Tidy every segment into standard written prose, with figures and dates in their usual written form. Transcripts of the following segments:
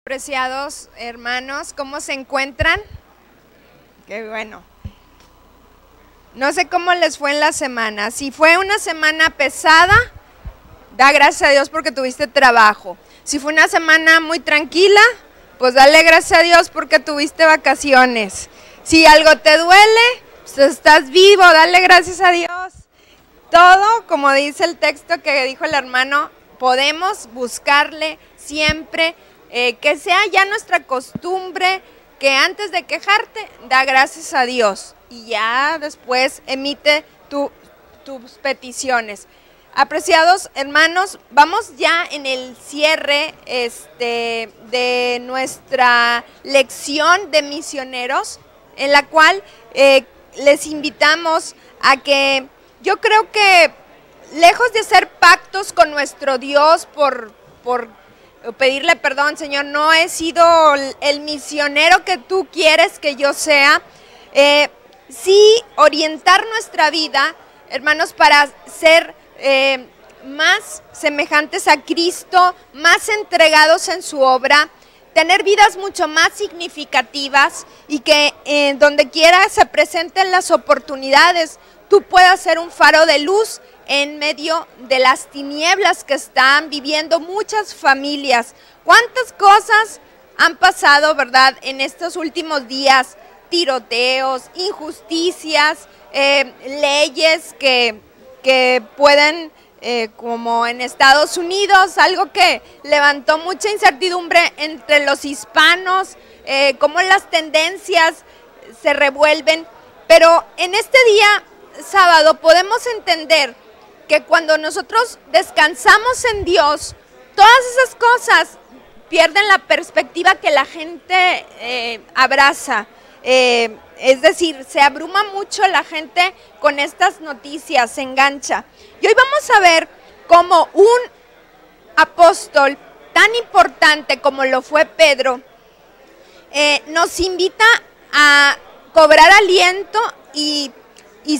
Preciados hermanos, ¿cómo se encuentran? Qué bueno. No sé cómo les fue en la semana. Si fue una semana pesada, da gracias a Dios porque tuviste trabajo. Si fue una semana muy tranquila, pues dale gracias a Dios porque tuviste vacaciones. Si algo te duele, pues estás vivo, dale gracias a Dios. Todo, como dice el texto que dijo el hermano, podemos buscarle siempre. Que sea ya nuestra costumbre que antes de quejarte, da gracias a Dios y ya después emite tus peticiones. Apreciados hermanos, vamos ya en el cierre de nuestra lección de misioneros, en la cual les invitamos a que, yo creo que lejos de hacer pactos con nuestro Dios por pedirle perdón, Señor, no he sido el misionero que tú quieres que yo sea, sí orientar nuestra vida, hermanos, para ser más semejantes a Cristo, más entregados en su obra, tener vidas mucho más significativas y que donde quiera se presenten las oportunidades, tú puedas ser un faro de luz en medio de las tinieblas que están viviendo muchas familias. ¿Cuántas cosas han pasado, verdad, en estos últimos días? Tiroteos, injusticias, leyes que pueden, como en Estados Unidos, algo que levantó mucha incertidumbre entre los hispanos, cómo las tendencias se revuelven. Pero en este día sábado podemos entender que cuando nosotros descansamos en Dios, todas esas cosas pierden la perspectiva que la gente abraza. Es decir, se abruma mucho la gente con estas noticias, se engancha. Y hoy vamos a ver cómo un apóstol tan importante como lo fue Pedro, nos invita a cobrar aliento y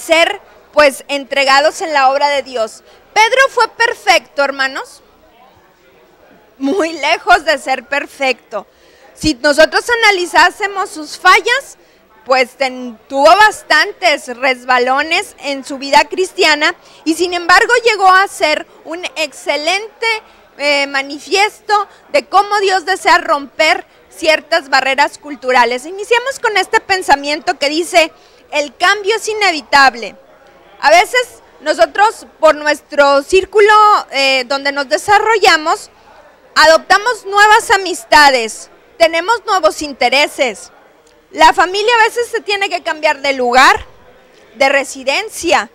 ser pues entregados en la obra de Dios. Pedro fue perfecto, hermanos, muy lejos de ser perfecto. Si nosotros analizásemos sus fallas, pues tuvo bastantes resbalones en su vida cristiana y sin embargo llegó a ser un excelente manifiesto de cómo Dios desea romper ciertas barreras culturales. Iniciamos con este pensamiento que dice: el cambio es inevitable. A veces nosotros, por nuestro círculo donde nos desarrollamos, adoptamos nuevas amistades, tenemos nuevos intereses. La familia a veces se tiene que cambiar de lugar, de residencia,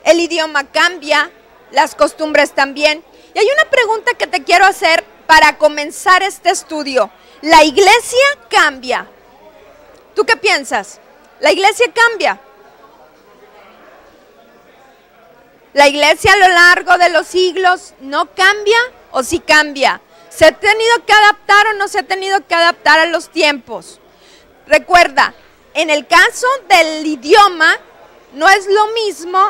el idioma cambia, las costumbres también. Y hay una pregunta que te quiero hacer para comenzar este estudio. ¿La iglesia cambia? ¿Tú qué piensas? ¿La iglesia cambia? ¿La iglesia a lo largo de los siglos no cambia o sí cambia? ¿Se ha tenido que adaptar o no se ha tenido que adaptar a los tiempos? Recuerda, en el caso del idioma, no es lo mismo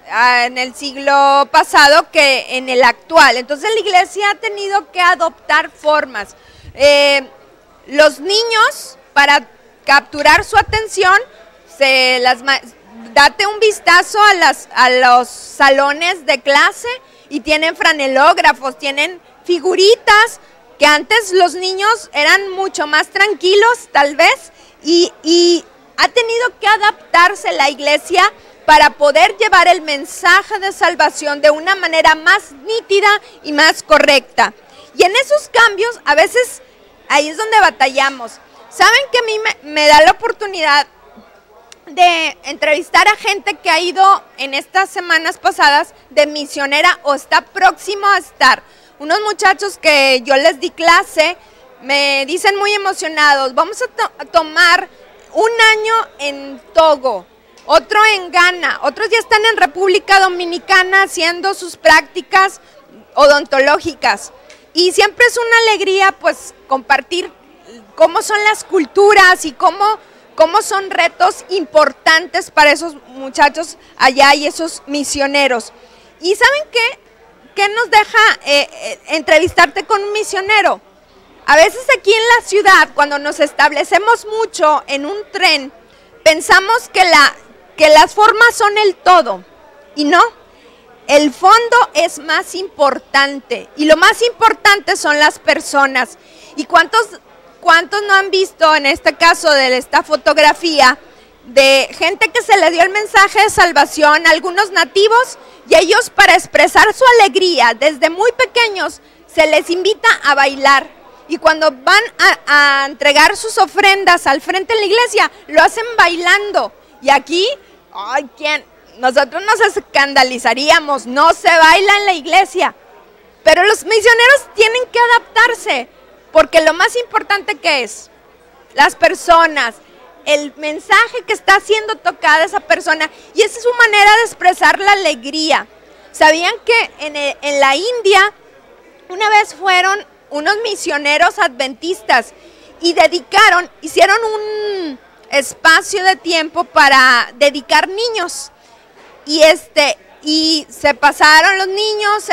en el siglo pasado que en el actual. Entonces la iglesia ha tenido que adoptar formas. Los niños, para capturar su atención, date un vistazo a los salones de clase y tienen franelógrafos, tienen figuritas, que antes los niños eran mucho más tranquilos tal vez y ha tenido que adaptarse la iglesia para poder llevar el mensaje de salvación de una manera más nítida y más correcta. Y en esos cambios a veces ahí es donde batallamos. ¿Saben que a mí me da la oportunidad de entrevistar a gente que ha ido en estas semanas pasadas de misionera o está próximo a estar? Unos muchachos que yo les di clase me dicen muy emocionados: vamos a tomar un año en Togo, otro en Ghana, otros ya están en República Dominicana haciendo sus prácticas odontológicas. Y siempre es una alegría pues compartir cómo son las culturas y cómo son retos importantes para esos muchachos allá y esos misioneros. ¿Y saben qué nos deja entrevistarte con un misionero? A veces aquí en la ciudad, cuando nos establecemos mucho en un tren, pensamos que las formas son el todo, y no. El fondo es más importante, y lo más importante son las personas. ¿Y cuántos no han visto en este caso de esta fotografía de gente que se le dio el mensaje de salvación a algunos nativos, y ellos, para expresar su alegría desde muy pequeños, se les invita a bailar, y cuando van a entregar sus ofrendas al frente de la iglesia, lo hacen bailando? Y aquí, ay, nosotros nos escandalizaríamos, no se baila en la iglesia, pero los misioneros tienen que adaptarse, porque lo más importante que es las personas, el mensaje que está siendo tocada esa persona, y esa es su manera de expresar la alegría. ¿Sabían que en la India una vez fueron unos misioneros adventistas y hicieron un espacio de tiempo para dedicar niños? Y se pasaron los niños,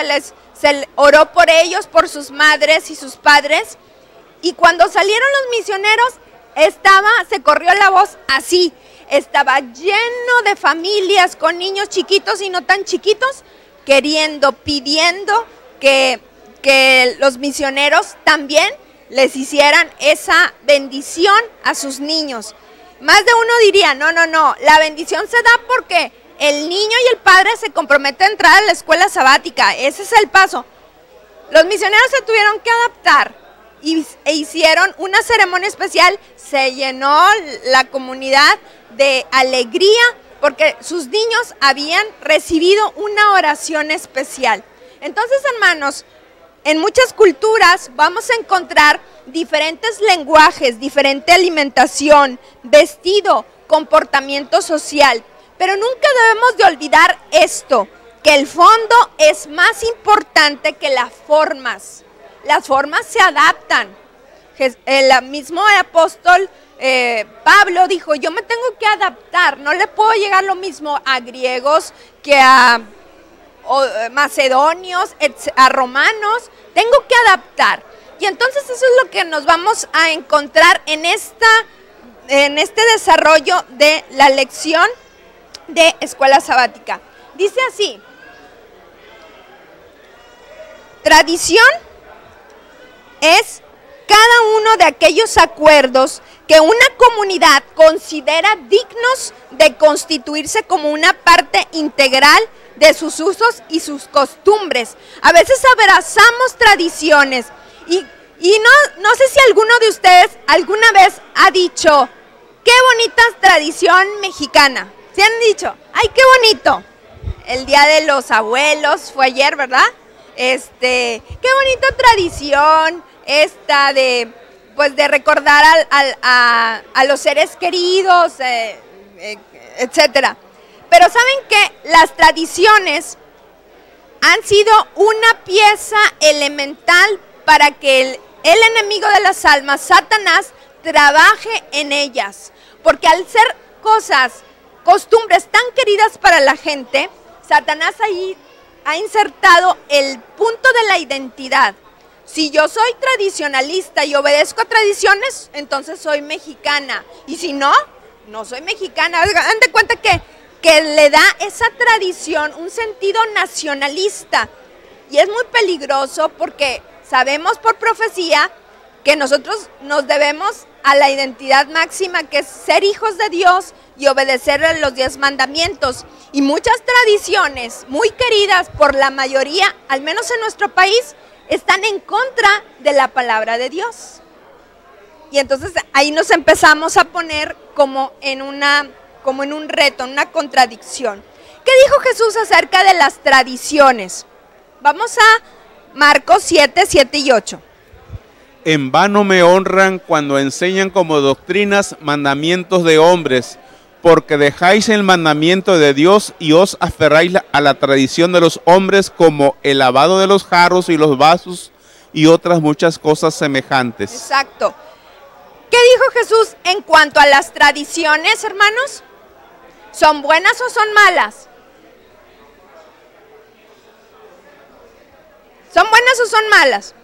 se oró por ellos, por sus madres y sus padres, y cuando salieron los misioneros, se corrió la voz así, estaba lleno de familias con niños chiquitos y no tan chiquitos, pidiendo que los misioneros también les hicieran esa bendición a sus niños. Más de uno diría, no, la bendición se da porque el niño y el padre se comprometen a entrar a la escuela sabática, ese es el paso. Los misioneros se tuvieron que adaptar e hicieron una ceremonia especial, se llenó la comunidad de alegría porque sus niños habían recibido una oración especial. Entonces, hermanos, en muchas culturas vamos a encontrar diferentes lenguajes, diferente alimentación, vestido, comportamiento social, pero nunca debemos de olvidar esto, que el fondo es más importante que las formas. Las formas se adaptan. El mismo apóstol Pablo dijo, yo me tengo que adaptar, no le puedo llegar lo mismo a griegos que a macedonios, a romanos, tengo que adaptar. Y entonces eso es lo que nos vamos a encontrar en este desarrollo de la lección de escuela sabática. Dice así: tradición es cada uno de aquellos acuerdos que una comunidad considera dignos de constituirse como una parte integral de sus usos y sus costumbres. A veces abrazamos tradiciones y no sé si alguno de ustedes alguna vez ha dicho, qué bonita tradición mexicana. ¿Se han dicho? ¡Ay, qué bonito! El Día de los Abuelos fue ayer, ¿verdad? Qué bonita tradición esta de recordar a los seres queridos, etcétera. Pero ¿saben qué? Las tradiciones han sido una pieza elemental para que el enemigo de las almas, Satanás, trabaje en ellas. Porque al ser costumbres tan queridas para la gente, Satanás ahí ha insertado el punto de la identidad. Si yo soy tradicionalista y obedezco a tradiciones, entonces soy mexicana. Y si no, no soy mexicana. Hagan de cuenta que le da esa tradición un sentido nacionalista. Y es muy peligroso porque sabemos por profecía que nosotros nos debemos a la identidad máxima, que es ser hijos de Dios y obedecer a los 10 mandamientos. Y muchas tradiciones muy queridas por la mayoría, al menos en nuestro país, están en contra de la palabra de Dios. Y entonces ahí nos empezamos a poner como en un reto, en una contradicción. ¿Qué dijo Jesús acerca de las tradiciones? Vamos a Marcos 7, 7 y 8. En vano me honran cuando enseñan como doctrinas mandamientos de hombres, porque dejáis el mandamiento de Dios y os aferráis a la tradición de los hombres, como el lavado de los jarros y los vasos y otras muchas cosas semejantes. Exacto. ¿Qué dijo Jesús en cuanto a las tradiciones, hermanos? ¿Son buenas o son malas? ¿Son buenas o son malas?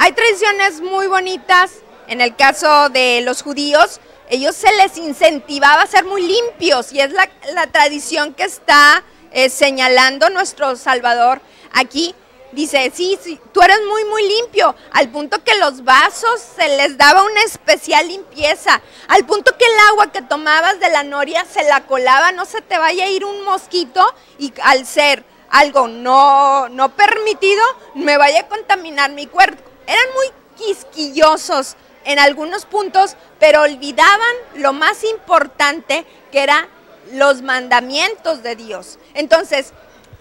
Hay tradiciones muy bonitas. En el caso de los judíos, ellos se les incentivaba a ser muy limpios, y es la tradición que está señalando nuestro Salvador aquí. Dice, sí, tú eres muy, muy limpio, al punto que los vasos se les daba una especial limpieza, al punto que el agua que tomabas de la noria se la colaba, no se te vaya a ir un mosquito, y al ser algo no permitido, me vaya a contaminar mi cuerpo. Eran muy quisquillosos en algunos puntos, pero olvidaban lo más importante, que eran los mandamientos de Dios. Entonces,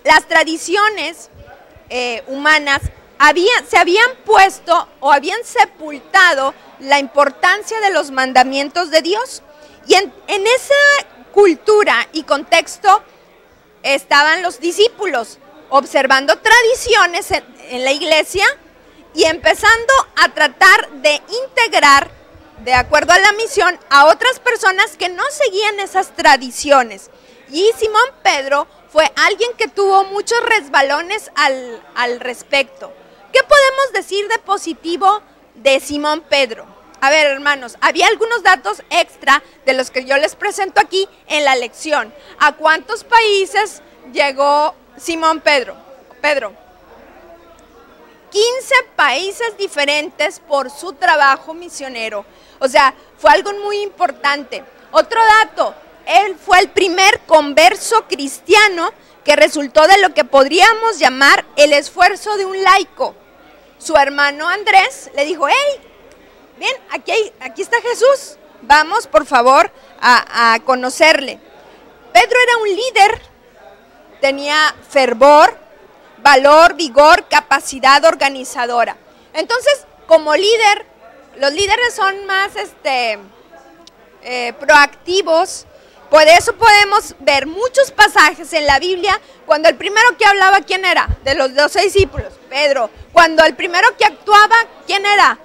las tradiciones humanas se habían puesto o habían sepultado la importancia de los mandamientos de Dios, y en esa cultura y contexto estaban los discípulos observando tradiciones en la iglesia y empezando a tratar de integrar, de acuerdo a la misión, a otras personas que no seguían esas tradiciones. Y Simón Pedro fue alguien que tuvo muchos resbalones al respecto. ¿Qué podemos decir de positivo de Simón Pedro? A ver, hermanos, había algunos datos extra de los que yo les presento aquí en la lección. ¿A cuántos países llegó Simón Pedro? 15 países diferentes por su trabajo misionero. O sea, fue algo muy importante. Otro dato, él fue el primer converso cristiano que resultó de lo que podríamos llamar el esfuerzo de un laico. Su hermano Andrés le dijo, hey, bien, aquí está Jesús, vamos por favor a conocerle. Pedro era un líder, tenía fervor, valor, vigor, capacidad organizadora. Entonces, como líder, los líderes son más proactivos. Por eso podemos ver muchos pasajes en la Biblia cuando el primero que hablaba, ¿quién era? De los 12 discípulos, Pedro. Cuando el primero que actuaba, ¿quién era?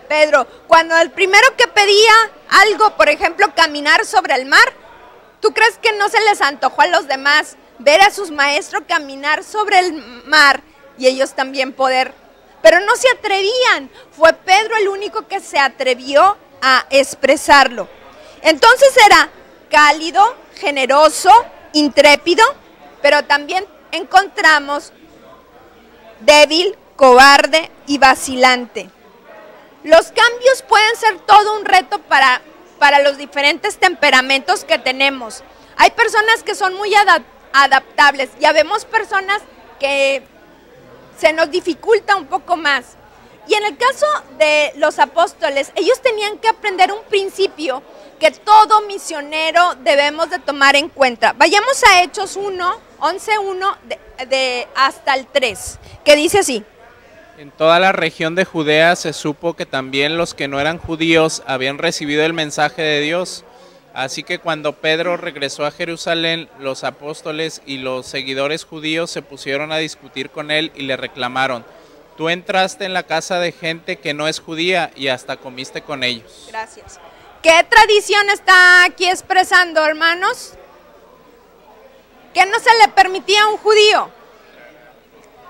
Pedro. Cuando el primero que pedía algo, por ejemplo, caminar sobre el mar, ¿tú crees que no se les antojó a los demás ver a sus maestros caminar sobre el mar y ellos también poder? Pero no se atrevían. Fue Pedro el único que se atrevió a expresarlo. Entonces era cálido, generoso, intrépido, pero también encontramos débil, cobarde y vacilante. Los cambios pueden ser todo un reto para los diferentes temperamentos que tenemos. Hay personas que son muy adaptables, ya vemos personas que se nos dificulta un poco más. Y en el caso de los apóstoles, ellos tenían que aprender un principio que todo misionero debemos de tomar en cuenta. Vayamos a Hechos 11:1 hasta el 3, que dice así. En toda la región de Judea se supo que también los que no eran judíos habían recibido el mensaje de Dios. Así que cuando Pedro regresó a Jerusalén, los apóstoles y los seguidores judíos se pusieron a discutir con él y le reclamaron: tú entraste en la casa de gente que no es judía y hasta comiste con ellos. Gracias. ¿Qué tradición está aquí expresando, hermanos? ¿Qué no se le permitía a un judío?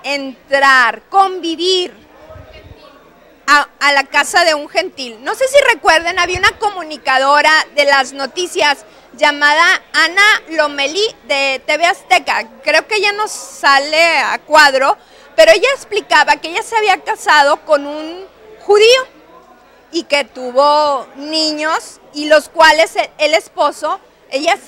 Entrar, convivir a la casa de un gentil. No sé si recuerden, había una comunicadora de las noticias llamada Ana Lomelí de TV Azteca. Creo que ella no sale a cuadro, pero ella explicaba que ella se había casado con un judío y que tuvo niños, y los cuales el esposo, ella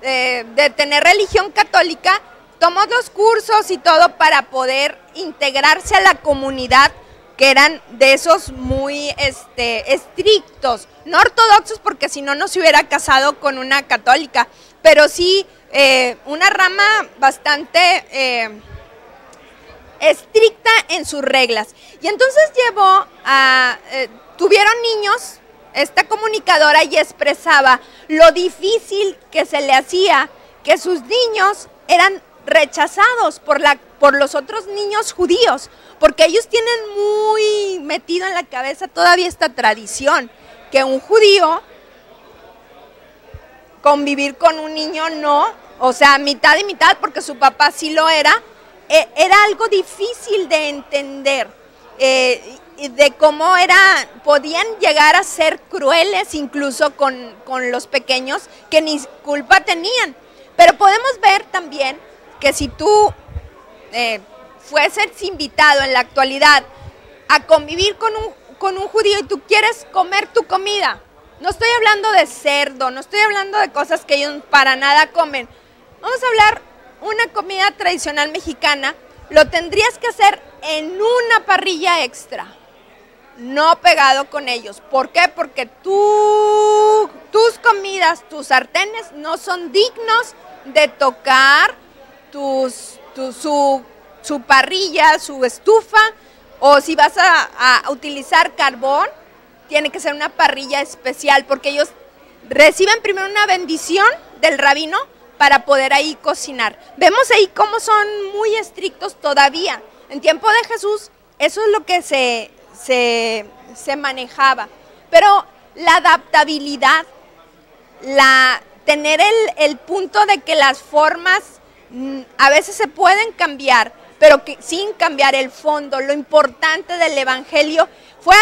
de tener religión católica, tomó los cursos y todo para poder integrarse a la comunidad, que eran de esos muy estrictos, no ortodoxos, porque si no, no se hubiera casado con una católica, pero sí una rama bastante estricta en sus reglas. Y entonces tuvieron niños, esta comunicadora, y expresaba lo difícil que se le hacía, que sus niños eran rechazados por los otros niños judíos, porque ellos tienen muy metido en la cabeza todavía esta tradición, que un judío convivir con un niño no, o sea, mitad y mitad, porque su papá sí lo era algo difícil de entender. de cómo podían llegar a ser crueles incluso con los pequeños que ni culpa tenían. Pero podemos ver también que si tú fueses invitado en la actualidad a convivir con un judío y tú quieres comer tu comida, no estoy hablando de cerdo, no estoy hablando de cosas que ellos para nada comen, vamos a hablar una comida tradicional mexicana, lo tendrías que hacer en una parrilla extra, no pegado con ellos. ¿Por qué? Porque tus comidas, tus sartenes no son dignos de tocar su parrilla, su estufa, o si vas a utilizar carbón, tiene que ser una parrilla especial, porque ellos reciben primero una bendición del rabino para poder ahí cocinar. Vemos ahí cómo son muy estrictos todavía. En tiempo de Jesús, eso es lo que se manejaba. Pero la adaptabilidad, tener el punto de que las formas a veces se pueden cambiar, pero que sin cambiar el fondo, lo importante del evangelio, fue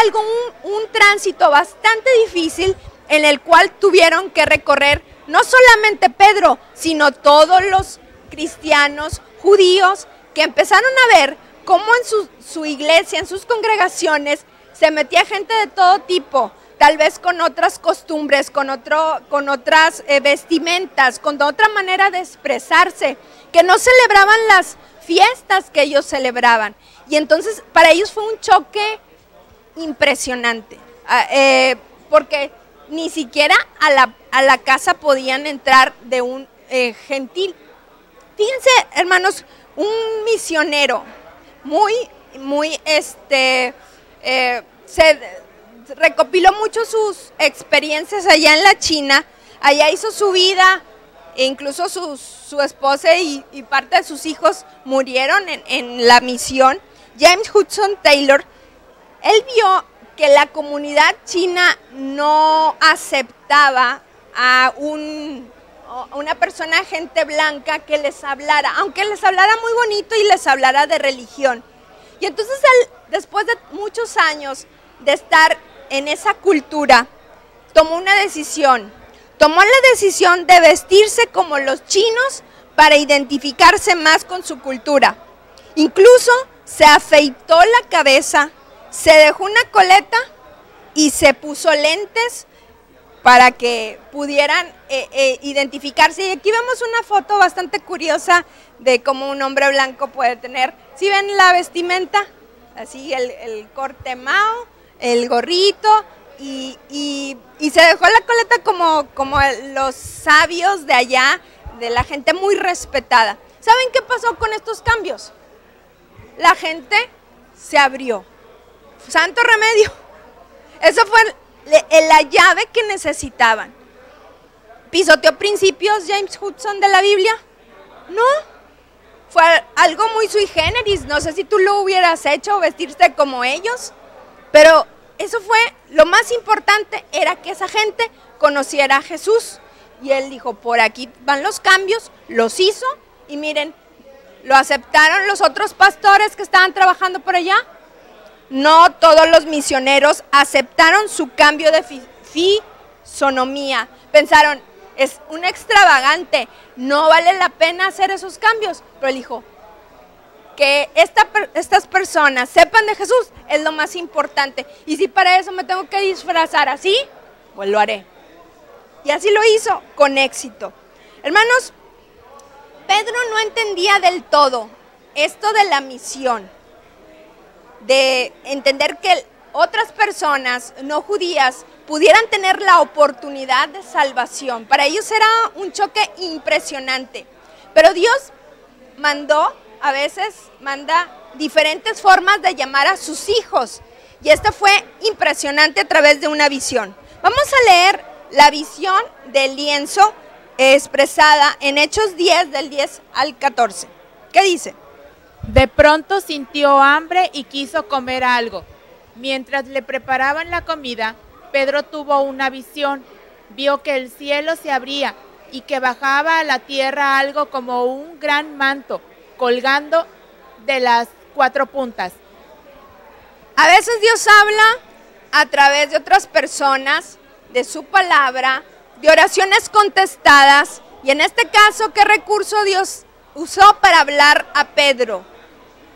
un tránsito bastante difícil en el cual tuvieron que recorrer no solamente Pedro, sino todos los cristianos judíos que empezaron a ver cómo en su iglesia, en sus congregaciones, se metía gente de todo tipo, tal vez con otras costumbres, con otras vestimentas, con otra manera de expresarse, que no celebraban las fiestas que ellos celebraban. Y entonces para ellos fue un choque impresionante, porque ni siquiera a la casa podían entrar de un gentil. Fíjense, hermanos, un misionero se recopiló mucho sus experiencias allá en la China, allá hizo su vida, e incluso su esposa y parte de sus hijos murieron en la misión. James Hudson Taylor, él vio que la comunidad china no aceptaba a una persona, gente blanca, que les hablara, aunque les hablara muy bonito y les hablara de religión. Y entonces él, después de muchos años de estar en esa cultura, tomó la decisión de vestirse como los chinos para identificarse más con su cultura. Incluso se afeitó la cabeza, se dejó una coleta y se puso lentes para que pudieran identificarse. Y aquí vemos una foto bastante curiosa de cómo un hombre blanco puede tener. ¿Sí ven la vestimenta? Así el corte mao, el gorrito y se dejó la coleta como los sabios de allá, de la gente muy respetada. ¿Saben qué pasó con estos cambios? La gente se abrió. Santo remedio. Eso fue la llave que necesitaban. ¿Pisoteó principios James Hudson de la Biblia? No. Fue algo muy sui generis. No sé si tú lo hubieras hecho, vestirte como ellos. Pero eso fue lo más importante, era que esa gente conociera a Jesús. Y él dijo, por aquí van los cambios, los hizo. Y miren, lo aceptaron los otros pastores que estaban trabajando por allá. No todos los misioneros aceptaron su cambio de fisonomía. Pensaron, es un extravagante, no vale la pena hacer esos cambios. Pero él dijo, que estas personas sepan de Jesús es lo más importante. Y si para eso me tengo que disfrazar así, pues lo haré. Y así lo hizo con éxito. Hermanos, Pedro no entendía del todo esto de la misión, de entender que otras personas no judías pudieran tener la oportunidad de salvación. Para ellos era un choque impresionante. Pero Dios a veces manda diferentes formas de llamar a sus hijos. Y esto fue impresionante a través de una visión. Vamos a leer la visión del lienzo expresada en Hechos 10, del 10 al 14. ¿Qué dice? De pronto sintió hambre y quiso comer algo. Mientras le preparaban la comida, Pedro tuvo una visión. Vio que el cielo se abría y que bajaba a la tierra algo como un gran manto, colgando de las 4 puntas. A veces Dios habla a través de otras personas, de su palabra, de oraciones contestadas, y en este caso, ¿qué recurso Dios usó para hablar a Pedro?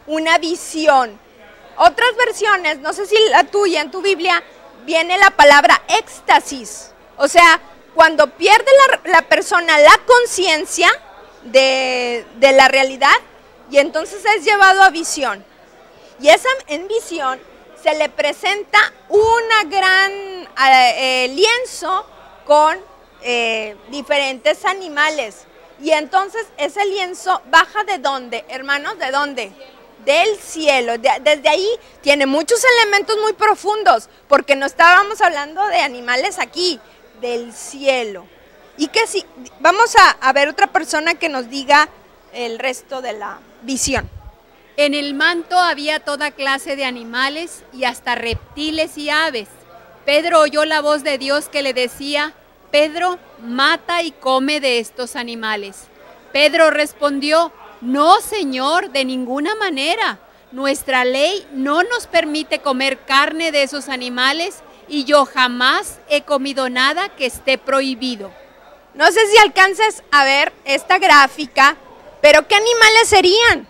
Una visión. Otras versiones, no sé si la tuya, en tu Biblia, viene la palabra éxtasis. O sea, cuando pierde la persona la conciencia de la realidad, y entonces es llevado a visión. Y en visión se le presenta una gran lienzo con diferentes animales. Y entonces ese lienzo baja ¿de dónde, hermanos? ¿De dónde? Del cielo. Desde ahí tiene muchos elementos muy profundos, porque no estábamos hablando de animales aquí, del cielo. Y que si vamos a ver otra persona que nos diga el resto de la visión. En el manto había toda clase de animales y hasta reptiles y aves. Pedro oyó la voz de Dios que le decía: Pedro, mata y come de estos animales. Pedro respondió: no, Señor, de ninguna manera. Nuestra ley no nos permite comer carne de esos animales y yo jamás he comido nada que esté prohibido. No sé si alcances a ver esta gráfica, pero ¿qué animales serían?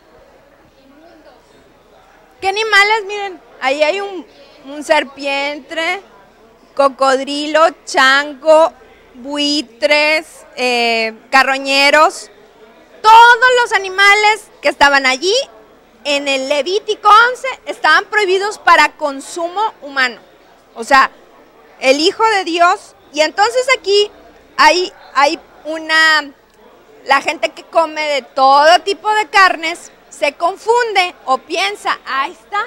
¿Qué animales? Miren, ahí hay un serpiente, cocodrilo, chango, buitres, carroñeros. Todos los animales que estaban allí en el Levítico 11 estaban prohibidos para consumo humano. O sea, el Hijo de Dios. Y entonces aquí hay la gente que come de todo tipo de carnes se confunde o piensa: ahí está,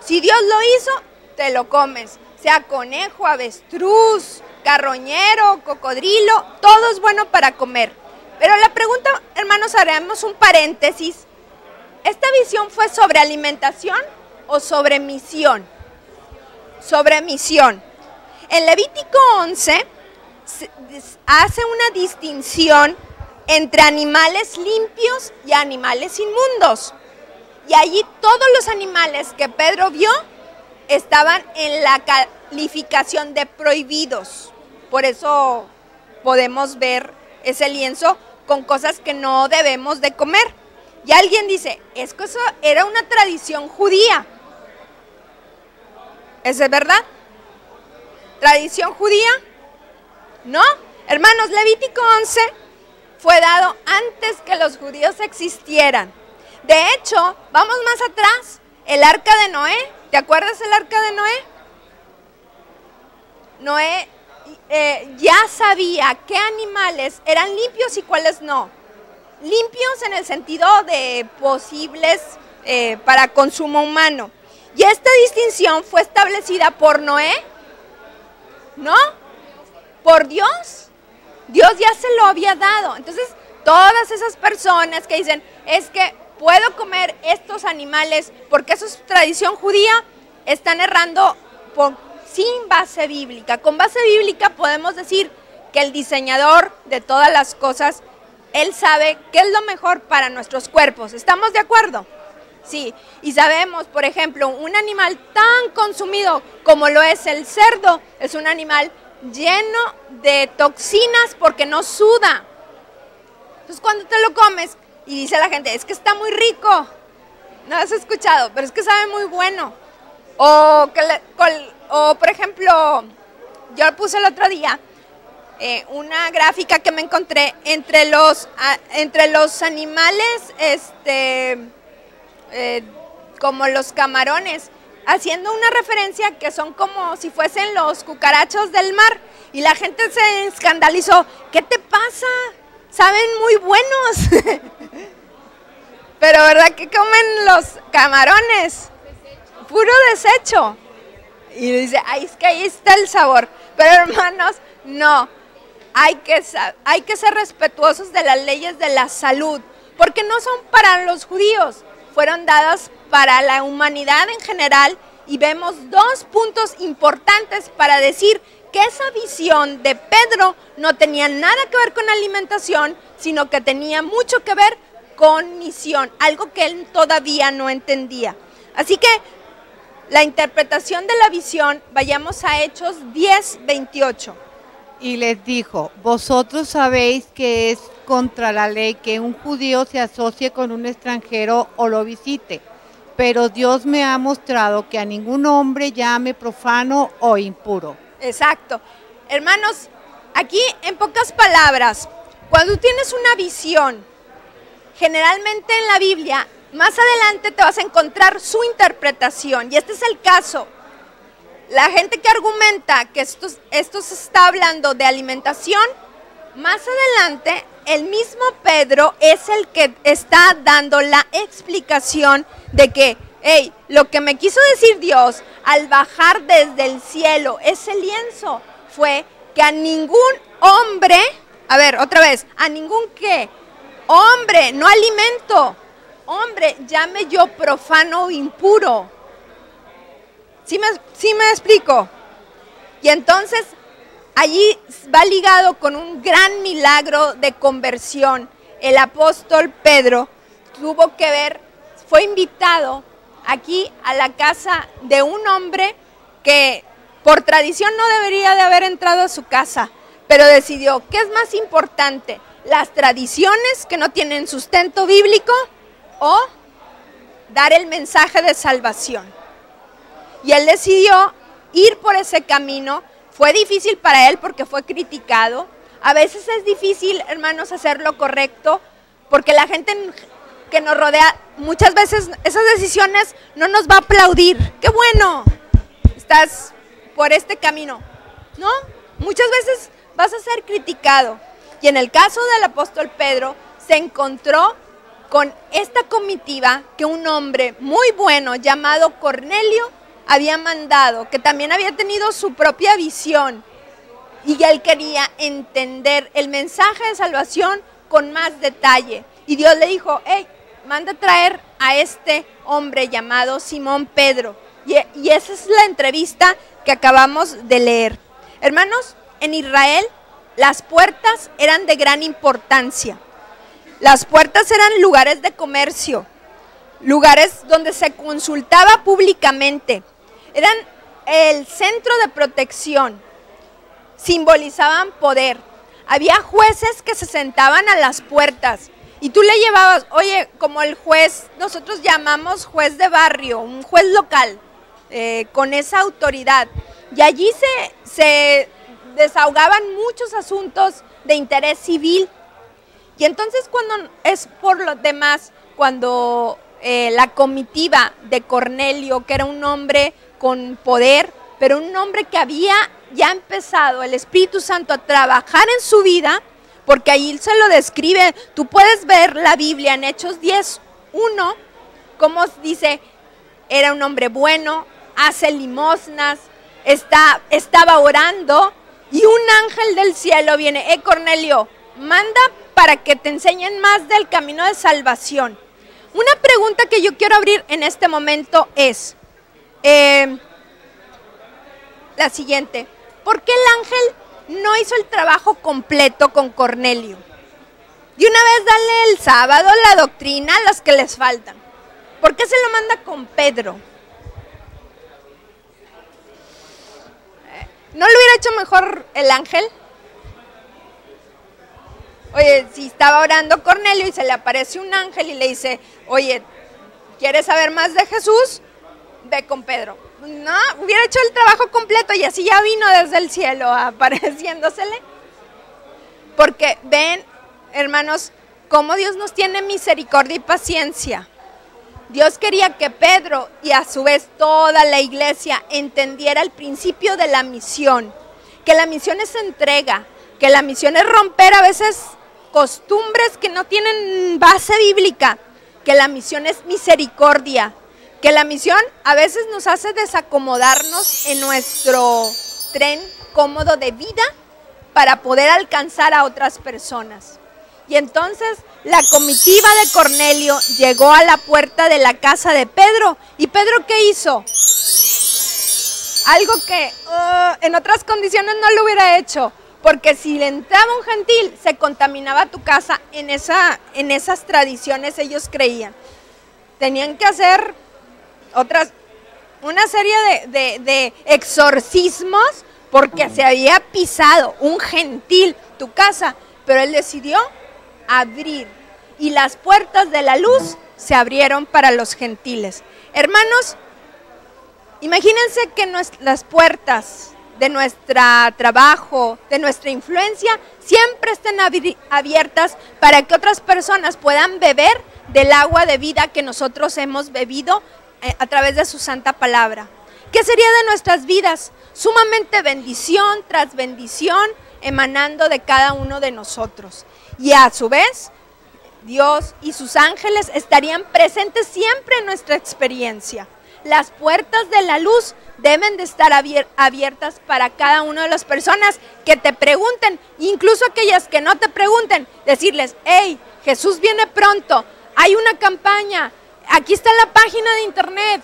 si Dios lo hizo, te lo comes. Sea conejo, avestruz, carroñero, cocodrilo, todo es bueno para comer. Pero la pregunta, hermanos, haremos un paréntesis. ¿Esta visión fue sobre alimentación o sobre misión? Sobre misión. En Levítico 11 hace una distinción entre animales limpios y animales inmundos. Y allí todos los animales que Pedro vio estaban en la calificación de prohibidos. Por eso podemos ver ese lienzo con cosas que no debemos de comer. Y alguien dice: es que eso era una tradición judía. ¿Eso es verdad? ¿Tradición judía? No. Hermanos, Levítico 11 fue dado antes que los judíos existieran. De hecho, vamos más atrás, el arca de Noé. ¿Te acuerdas el arca de Noé? Noé ya sabía qué animales eran limpios y cuáles no. Limpios en el sentido de posibles para consumo humano. Y esta distinción fue establecida por Noé, ¿no? Por Dios. Dios ya se lo había dado. Entonces, todas esas personas que dicen: es que puedo comer estos animales porque eso es tradición judía, están errando sin base bíblica. Con base bíblica podemos decir que el diseñador de todas las cosas, Él sabe qué es lo mejor para nuestros cuerpos. ¿Estamos de acuerdo? Sí. Y sabemos, por ejemplo, un animal tan consumido como lo es el cerdo, es un animal lleno de toxinas porque no suda. Entonces, cuando te lo comes y dice la gente: es que está muy rico. No has escuchado, pero es que sabe muy bueno. O por ejemplo, yo puse el otro día una gráfica que me encontré entre los animales, como los camarones, haciendo una referencia que son como si fuesen los cucarachos del mar. Y la gente se escandalizó. ¿Qué te pasa? Saben muy buenos. Pero ¿verdad que comen los camarones? Puro desecho. Y dice: ay, es que ahí está el sabor. Pero hermanos, no. Hay que ser respetuosos de las leyes de la salud, porque no son para los judíos, fueron dadas para la humanidad en general. Y vemos dos puntos importantes para decir que esa visión de Pedro no tenía nada que ver con alimentación, sino que tenía mucho que ver con misión, algo que él todavía no entendía. Así que la interpretación de la visión, vayamos a Hechos 10:28. Y les dijo, vosotros sabéis que es contra la ley que un judío se asocie con un extranjero o lo visite, pero Dios me ha mostrado que a ningún hombre llame profano o impuro. Exacto. Hermanos, aquí en pocas palabras, cuando tienes una visión, generalmente en la Biblia, más adelante te vas a encontrar su interpretación, y este es el caso. La gente que argumenta que esto se está hablando de alimentación, más adelante el mismo Pedro es el que está dando la explicación de que, hey, lo que me quiso decir Dios al bajar desde el cielo ese lienzo fue que a ningún hombre, a ver, otra vez, a ningún qué, hombre, no alimento, hombre, llame yo profano o impuro. ¿Sí me explico? Y entonces allí va ligado con un gran milagro de conversión. El apóstol Pedro tuvo que ver, fue invitado aquí a la casa de un hombre que por tradición no debería de haber entrado a su casa, pero decidió, ¿qué es más importante? ¿Las tradiciones que no tienen sustento bíblico o dar el mensaje de salvación? Y él decidió ir por ese camino. Fue difícil para él porque fue criticado. A veces es difícil, hermanos, hacer lo correcto, porque la gente que nos rodea, muchas veces esas decisiones no nos va a aplaudir. ¡Qué bueno! Estás por este camino. ¿No? Muchas veces vas a ser criticado. Y en el caso del apóstol Pedro, se encontró con esta comitiva que un hombre muy bueno llamado Cornelio había mandado, que también había tenido su propia visión, y él quería entender el mensaje de salvación con más detalle. Y Dios le dijo, hey, manda a traer a este hombre llamado Simón Pedro. Y esa es la entrevista que acabamos de leer. Hermanos, en Israel las puertas eran de gran importancia. Las puertas eran lugares de comercio, lugares donde se consultaba públicamente. Eran el centro de protección, simbolizaban poder. Había jueces que se sentaban a las puertas y tú le llevabas, oye, como el juez, nosotros llamamos juez de barrio, un juez local, con esa autoridad. Y allí se desahogaban muchos asuntos de interés civil. Y entonces cuando es por lo demás, cuando la comitiva de Cornelio, que era un hombre con poder, pero un hombre que había ya empezado el Espíritu Santo a trabajar en su vida, porque ahí se lo describe, tú puedes ver la Biblia en Hechos 10:1, como dice, era un hombre bueno, hace limosnas, estaba orando, y un ángel del cielo viene, Cornelio, manda para que te enseñen más del camino de salvación. Una pregunta que yo quiero abrir en este momento es la siguiente: ¿por qué el ángel no hizo el trabajo completo con Cornelio? Y una vez dale el sábado la doctrina a las que les faltan. ¿Por qué se lo manda con Pedro? ¿No lo hubiera hecho mejor el ángel? Oye, si estaba orando Cornelio y se le aparece un ángel y le dice, oye, ¿quieres saber más de Jesús? Ve con Pedro. No, hubiera hecho el trabajo completo y así ya vino desde el cielo apareciéndosele. Porque ven, hermanos, cómo Dios nos tiene misericordia y paciencia. Dios quería que Pedro y a su vez toda la iglesia entendiera el principio de la misión, que la misión es entrega, que la misión es romper a veces costumbres que no tienen base bíblica, que la misión es misericordia, que la misión a veces nos hace desacomodarnos en nuestro tren cómodo de vida para poder alcanzar a otras personas. Y entonces la comitiva de Cornelio llegó a la puerta de la casa de Pedro. ¿Y Pedro qué hizo? Algo que en otras condiciones no lo hubiera hecho. Porque si le entraba un gentil, se contaminaba tu casa. En esas tradiciones ellos creían. Tenían que hacer otras una serie de exorcismos porque se había pisado un gentil tu casa, pero él decidió abrir y las puertas de la luz se abrieron para los gentiles. Hermanos, imagínense que las puertas de nuestro trabajo, de nuestra influencia, siempre estén abiertas para que otras personas puedan beber del agua de vida que nosotros hemos bebido a través de su santa palabra. ¿Qué sería de nuestras vidas? Sumamente bendición tras bendición emanando de cada uno de nosotros. Y a su vez, Dios y sus ángeles estarían presentes siempre en nuestra experiencia. Las puertas de la luz deben de estar abiertas para cada una de las personas que te pregunten, incluso aquellas que no te pregunten, decirles, hey, Jesús viene pronto, hay una campaña, aquí está la página de internet.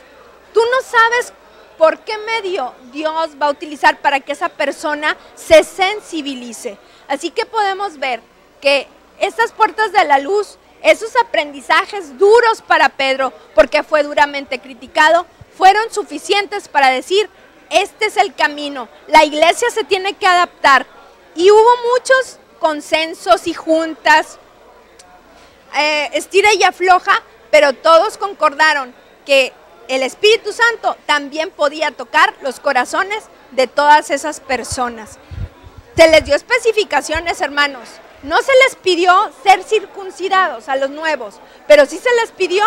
Tú no sabes por qué medio Dios va a utilizar para que esa persona se sensibilice. Así que podemos ver que estas puertas de la luz, esos aprendizajes duros para Pedro, porque fue duramente criticado, fueron suficientes para decir, este es el camino, la iglesia se tiene que adaptar. Y hubo muchos consensos y juntas, estira y afloja, pero todos concordaron que el Espíritu Santo también podía tocar los corazones de todas esas personas. Se les dio especificaciones, hermanos. No se les pidió ser circuncidados a los nuevos, pero sí se les pidió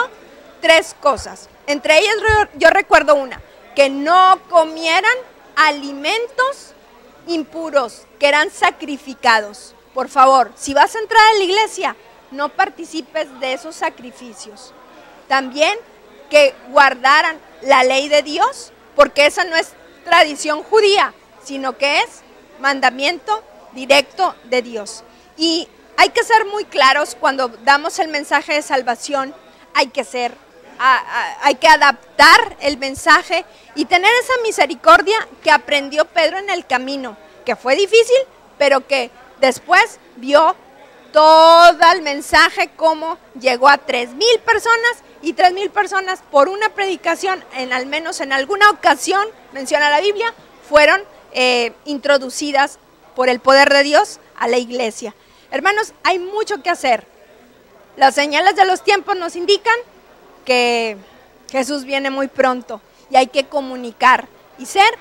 3 cosas. Entre ellas yo recuerdo una, que no comieran alimentos impuros, que eran sacrificados. Por favor, si vas a entrar a la iglesia, no participes de esos sacrificios. También que guardaran la ley de Dios, porque esa no es tradición judía, sino que es mandamiento directo de Dios. Y hay que ser muy claros cuando damos el mensaje de salvación, hay que adaptar el mensaje y tener esa misericordia que aprendió Pedro en el camino, que fue difícil, pero que después vio todo el mensaje, cómo llegó a 3,000 personas, y 3,000 personas por una predicación, al menos en alguna ocasión, menciona la Biblia, fueron introducidas por el poder de Dios a la iglesia. Hermanos, hay mucho que hacer. Las señales de los tiempos nos indican que Jesús viene muy pronto y hay que comunicar y ser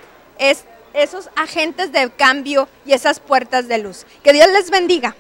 esos agentes de cambio y esas puertas de luz. Que Dios les bendiga.